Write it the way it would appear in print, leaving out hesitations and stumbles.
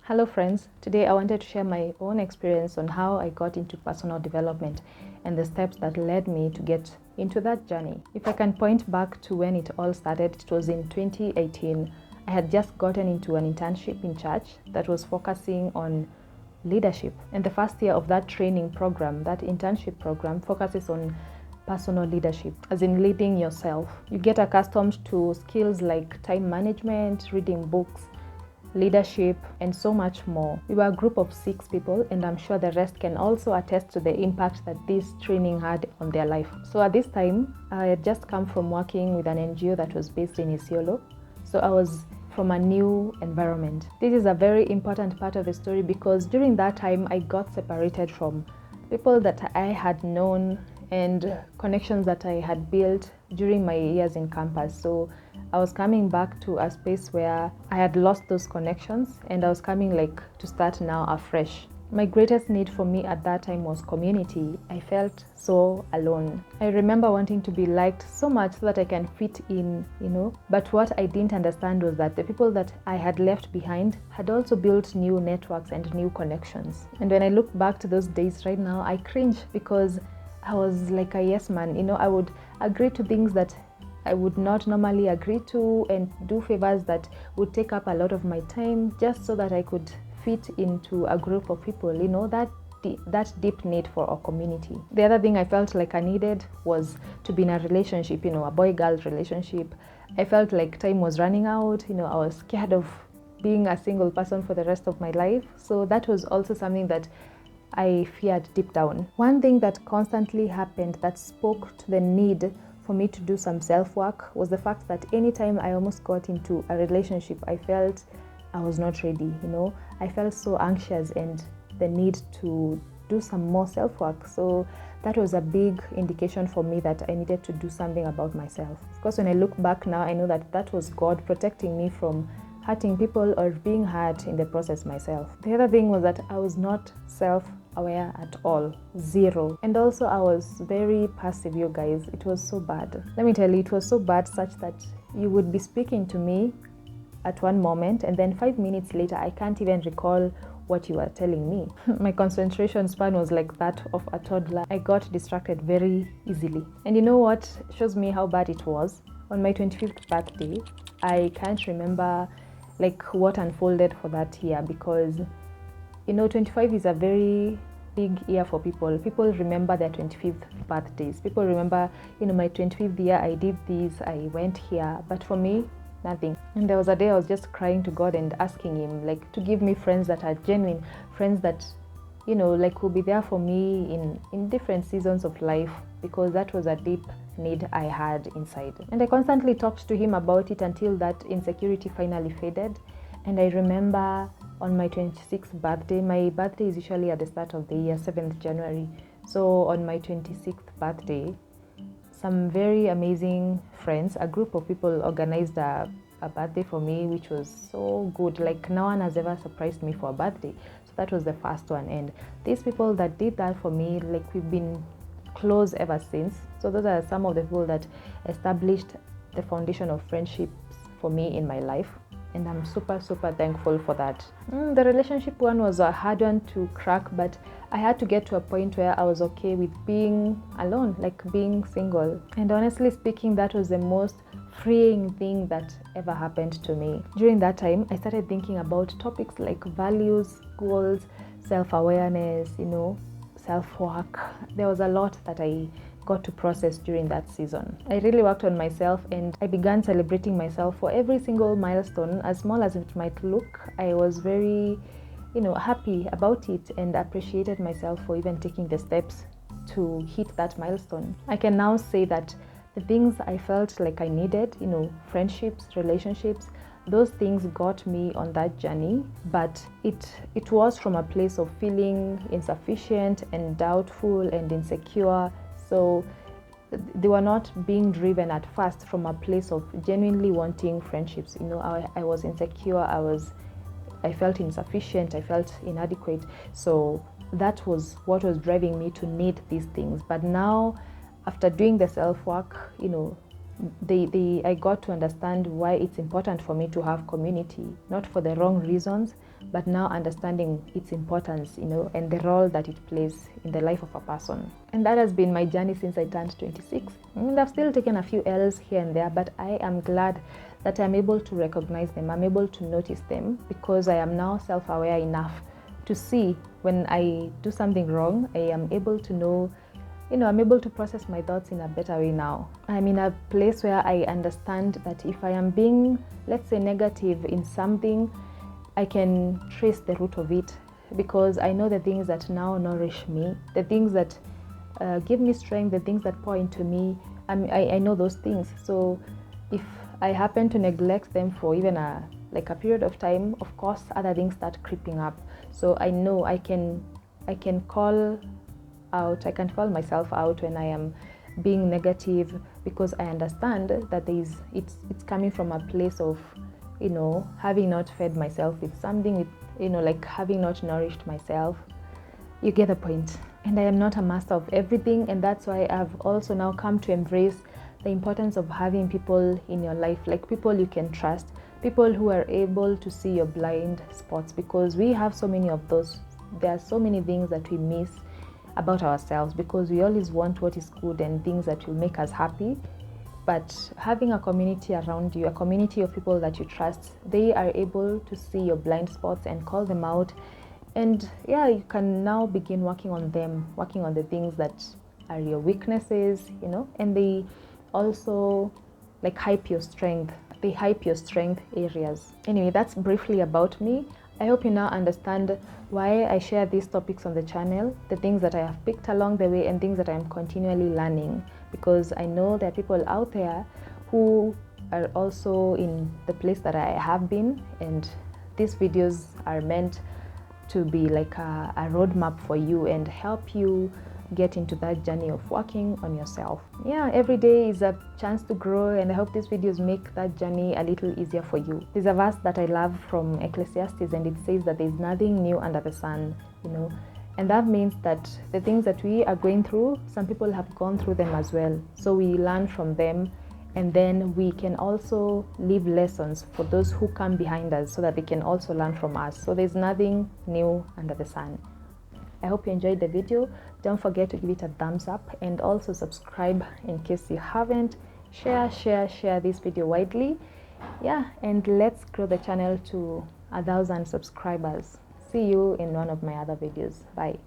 Hello friends, today I wanted to share my own experience on how I got into personal development and the steps that led me to get into that journey. If I can point back to when it all started, it was in 2018. I had just gotten into an internship in church that was focusing on leadership. And the first year of that training program, that internship program, focuses on personal leadership, as in leading yourself. You get accustomed to skills like time management, reading books, leadership, and so much more. We were a group of 6 people, and I'm sure the rest can also attest to the impact that this training had on their life. So at this time, I had just come from working with an NGO that was based in Isiolo. So I was from a new environment. This is a very important part of the story because during that time, I got separated from people that I had known and connections that I had built during my years in campus. So I was coming back to a space where I had lost those connections, and I was coming to start now afresh. My greatest need for me at that time was community. I felt so alone. I remember wanting to be liked so much so that I can fit in, But what I didn't understand was that the people that I had left behind had also built new networks and new connections. And when I look back to those days right now, I cringe because I was like a yes man. I would agree to things that I would not normally agree to and do favors that would take up a lot of my time just so that I could fit into a group of people, that deep need for a community. The other thing I felt like I needed was to be in a relationship, a boy-girl relationship. I felt like time was running out, I was scared of being a single person for the rest of my life. So that was also something that I feared deep down. One thing that constantly happened that spoke to the need for me to do some self-work was the fact that anytime I almost got into a relationship, I felt I was not ready, I felt so anxious and the need to do some more self-work. So that was a big indication for me that I needed to do something about myself. Of course, when I look back now, I know that that was God protecting me from hurting people or being hurt in the process myself. The other thing was that I was not self-aware at all, zero. And also I was very passive, you guys. It was so bad. Let me tell you, it was so bad such that you would be speaking to me at one moment and then 5 minutes later, I can't even recall what you were telling me. My concentration span was like that of a toddler. I got distracted very easily. And you know what shows me how bad it was? On my 25th birthday, I can't remember what unfolded for that year because 25 is a very big year for people. People remember their 25th birthdays. People remember, my 25th year I did this, I went here. But for me, nothing. And there was a day I was just crying to God and asking him to give me friends that are genuine, friends that will be there for me in different seasons of life, because that was a deep need I had inside. And I constantly talked to him about it until that insecurity finally faded. And I remember on my 26th birthday, my birthday is usually at the start of the year, 7th January. So on my 26th birthday, some very amazing friends, a group of people organized a birthday for me, which was so good. No one has ever surprised me for a birthday. So that was the first one. And these people that did that for me, we've been close ever since. So those are some of the people that established the foundation of friendships for me in my life. And I'm super, super thankful for that. The relationship one was a hard one to crack, but I had to get to a point where I was okay with being alone, being single. And honestly speaking, that was the most freeing thing that ever happened to me. During that time, I started thinking about topics like values, goals, self-awareness, self-work. There was a lot that I got to process during that season. I really worked on myself and I began celebrating myself for every single milestone, as small as it might look. I was very, happy about it and appreciated myself for even taking the steps to hit that milestone. I can now say that the things I felt like I needed, friendships, relationships, those things got me on that journey, but it was from a place of feeling insufficient and doubtful and insecure. So they were not being driven at first from a place of genuinely wanting friendships. I was insecure, I felt insufficient, I felt inadequate. So that was what was driving me to need these things. But now, after doing the self-work, I got to understand why it's important for me to have community, not for the wrong reasons, but now understanding its importance, and the role that it plays in the life of a person. And that has been my journey since I turned 26. And I've still taken a few L's here and there, but I am glad that I'm able to recognize them, I'm able to notice them, because I am now self-aware enough to see when I do something wrong. I am able to know, I'm able to process my thoughts in a better way now. I'm in a place where I understand that if I am being, let's say, negative in something, I can trace the root of it, because I know the things that now nourish me, the things that give me strength, the things that pour into me. I know those things. So if I happen to neglect them for even a period of time, of course other things start creeping up. So I know I can call call myself out when I am being negative, because I understand that it's coming from a place of having not fed myself with something, like having not nourished myself. You get the point. And I am not a master of everything, and that's why I've also now come to embrace the importance of having people in your life, like people you can trust, people who are able to see your blind spots, because we have so many of those. There are so many things that we miss about ourselves, because we always want what is good and things that will make us happy. But having a community around you, a community of people that you trust, they are able to see your blind spots and call them out. And you can now begin working on them, working on the things that are your weaknesses, and they also hype your strength. They hype your strength areas. Anyway, that's briefly about me. I hope you now understand why I share these topics on the channel, the things that I have picked along the way and things that I am continually learning, because I know there are people out there who are also in the place that I have been, and these videos are meant to be like a roadmap for you and help you get into that journey of working on yourself. Every day is a chance to grow, and I hope these videos make that journey a little easier for you. There's a verse that I love from Ecclesiastes, and it says that there's nothing new under the sun, and that means that the things that we are going through, some people have gone through them as well. So we learn from them, and then we can also leave lessons for those who come behind us so that they can also learn from us. So there's nothing new under the sun. I hope you enjoyed the video. Don't forget to give it a thumbs up, and also subscribe in case you haven't. Share this video widely. And let's grow the channel to 1,000 subscribers. See you in one of my other videos. Bye.